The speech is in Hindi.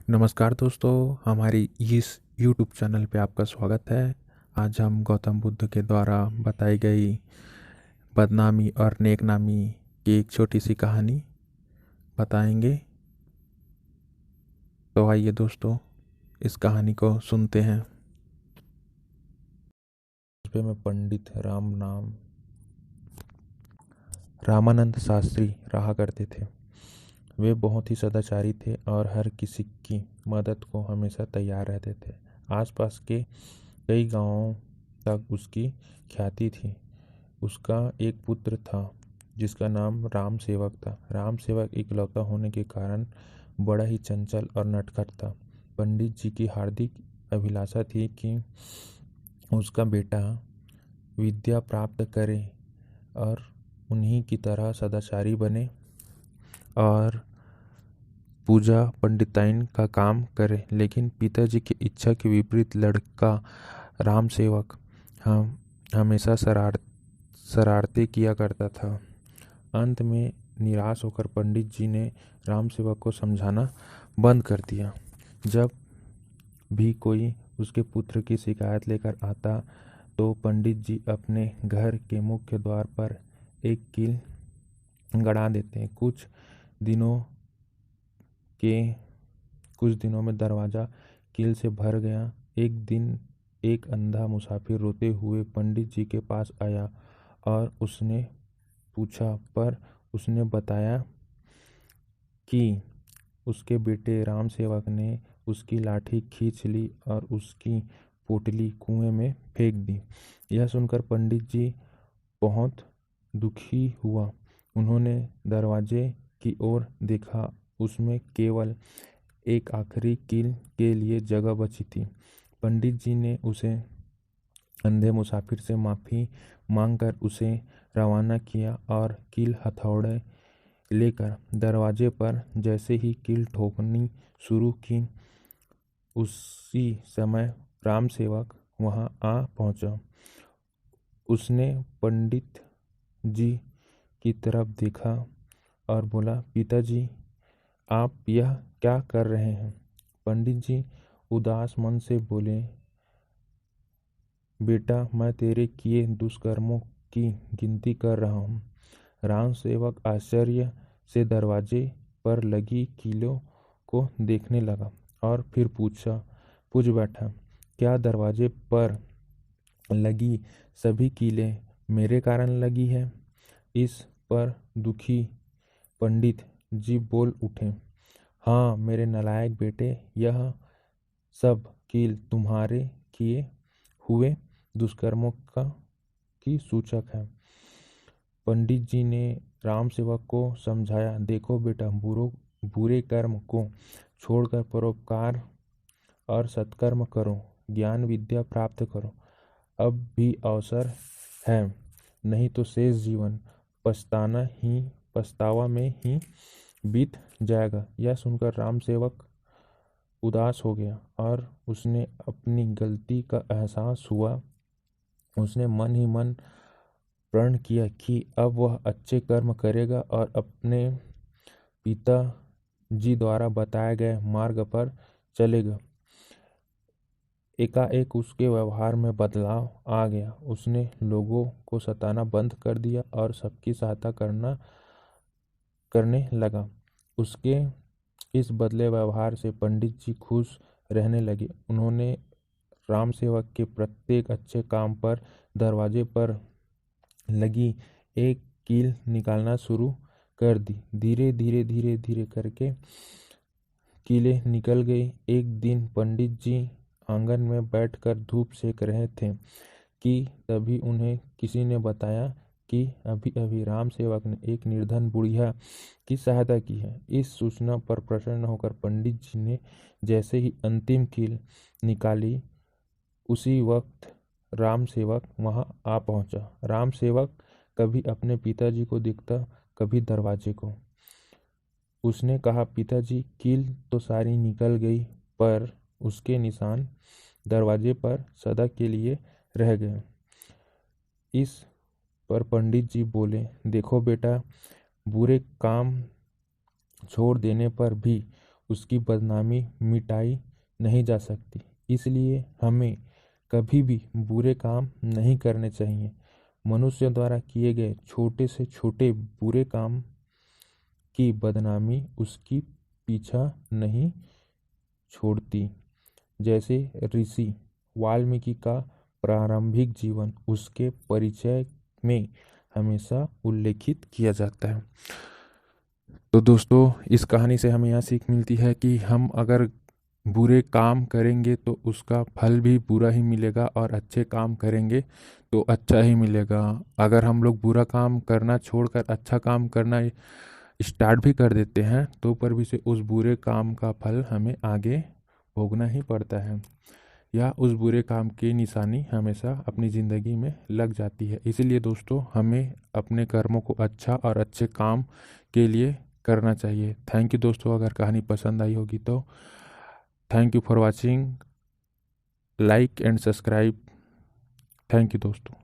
नमस्कार दोस्तों, हमारी इस YouTube चैनल पे आपका स्वागत है। आज हम गौतम बुद्ध के द्वारा बताई गई बदनामी और नेकनामी की एक छोटी सी कहानी बताएंगे। तो आइए दोस्तों, इस कहानी को सुनते हैं। पे में पंडित रामानंद शास्त्री रहा करते थे। वे बहुत ही सदाचारी थे और हर किसी की मदद को हमेशा तैयार रहते थे। आसपास के कई गांवों तक उसकी ख्याति थी। उसका एक पुत्र था जिसका नाम राम सेवक था। राम सेवक इकलौता होने के कारण बड़ा ही चंचल और नटखट था। पंडित जी की हार्दिक अभिलाषा थी कि उसका बेटा विद्या प्राप्त करे और उन्हीं की तरह सदाचारी बने और पूजा पंडिताइन का काम करे। लेकिन पिताजी की इच्छा के विपरीत लड़का राम सेवक हम हमेशा शरारतें किया करता था। अंत में निराश होकर पंडित जी ने राम सेवक को समझाना बंद कर दिया। जब भी कोई उसके पुत्र की शिकायत लेकर आता तो पंडित जी अपने घर के मुख्य द्वार पर एक कील गड़ा देते। कुछ दिनों में दरवाज़ा कील से भर गया। एक दिन एक अंधा मुसाफिर रोते हुए पंडित जी के पास आया और उसने पूछा, पर उसने बताया कि उसके बेटे राम सेवक ने उसकी लाठी खींच ली और उसकी पोटली कुएं में फेंक दी। यह सुनकर पंडित जी बहुत दुखी हुआ। उन्होंने दरवाजे की ओर देखा। उसमें केवल एक आखिरी कील के लिए जगह बची थी। पंडित जी ने उसे अंधे मुसाफिर से माफ़ी मांगकर उसे रवाना किया और कील हथौड़े लेकर दरवाजे पर जैसे ही कील ठोकनी शुरू की, उसी समय राम सेवक वहां आ पहुंचा। उसने पंडित जी की तरफ देखा और बोला, पिताजी, आप यह क्या कर रहे हैं? पंडित जी उदास मन से बोले, बेटा, मैं तेरे किए दुष्कर्मों की गिनती कर रहा हूँ। राम सेवक आश्चर्य से दरवाजे पर लगी कीलों को देखने लगा और फिर पूछ बैठा, क्या दरवाजे पर लगी सभी कीलें मेरे कारण लगी है? इस पर दुखी पंडित जी बोल उठे, हाँ मेरे नालायक बेटे, यह सब कील तुम्हारे किए हुए दुष्कर्मों की सूचक है। पंडित जी ने राम सेवक को समझाया, देखो बेटा, बुरे कर्म को छोड़कर परोपकार और सत्कर्म करो, ज्ञान विद्या प्राप्त करो। अब भी अवसर है, नहीं तो शेष जीवन पछतावा में ही बीत जाएगा। यह सुनकर राम सेवक उदास हो गया और उसने अपनी गलती का एहसास हुआ। उसने मन ही मन प्रण किया कि अब वह अच्छे कर्म करेगा और अपने पिता जी द्वारा बताए गए मार्ग पर चलेगा। एकाएक उसके व्यवहार में बदलाव आ गया। उसने लोगों को सताना बंद कर दिया और सबकी सहायता करने लगा। उसके इस बदले व्यवहार से पंडित जी खुश रहने लगे। उन्होंने राम सेवक के प्रत्येक अच्छे काम पर दरवाजे पर लगी एक कील निकालना शुरू कर दी। धीरे धीरे करके कीलें निकल गई। एक दिन पंडित जी आंगन में बैठकर धूप सेक रहे थे कि तभी उन्हें किसी ने बताया कि अभी अभी राम सेवक ने एक निर्धन बुढ़िया की सहायता की है। इस सूचना पर प्रसन्न होकर पंडित जी ने जैसे ही अंतिम कील निकाली, उसी वक्त राम सेवक वहां आ पहुंचा। राम सेवक कभी अपने पिताजी को दिखता, कभी दरवाजे को। उसने कहा, पिताजी, कील तो सारी निकल गई, पर उसके निशान दरवाजे पर सदा के लिए रह गए। इस पर पंडित जी बोले, देखो बेटा, बुरे काम छोड़ देने पर भी उसकी बदनामी मिटाई नहीं जा सकती। इसलिए हमें कभी भी बुरे काम नहीं करने चाहिए। मनुष्य द्वारा किए गए छोटे से छोटे बुरे काम की बदनामी उसकी पीछा नहीं छोड़ती। जैसे ऋषि वाल्मीकि का प्रारंभिक जीवन उसके परिचय में हमेशा उल्लेखित किया जाता है। तो दोस्तों, इस कहानी से हमें यह सीख मिलती है कि हम अगर बुरे काम करेंगे तो उसका फल भी बुरा ही मिलेगा, और अच्छे काम करेंगे तो अच्छा ही मिलेगा। अगर हम लोग बुरा काम करना छोड़कर अच्छा काम करना स्टार्ट भी कर देते हैं तो पर भी से उस बुरे काम का फल हमें आगे भोगना ही पड़ता है, या उस बुरे काम की निशानी हमेशा अपनी ज़िंदगी में लग जाती है। इसीलिए दोस्तों, हमें अपने कर्मों को अच्छा और अच्छे काम के लिए करना चाहिए। थैंक यू दोस्तों। अगर कहानी पसंद आई होगी तो thank you for watching, like and subscribe. Thank you दोस्तों।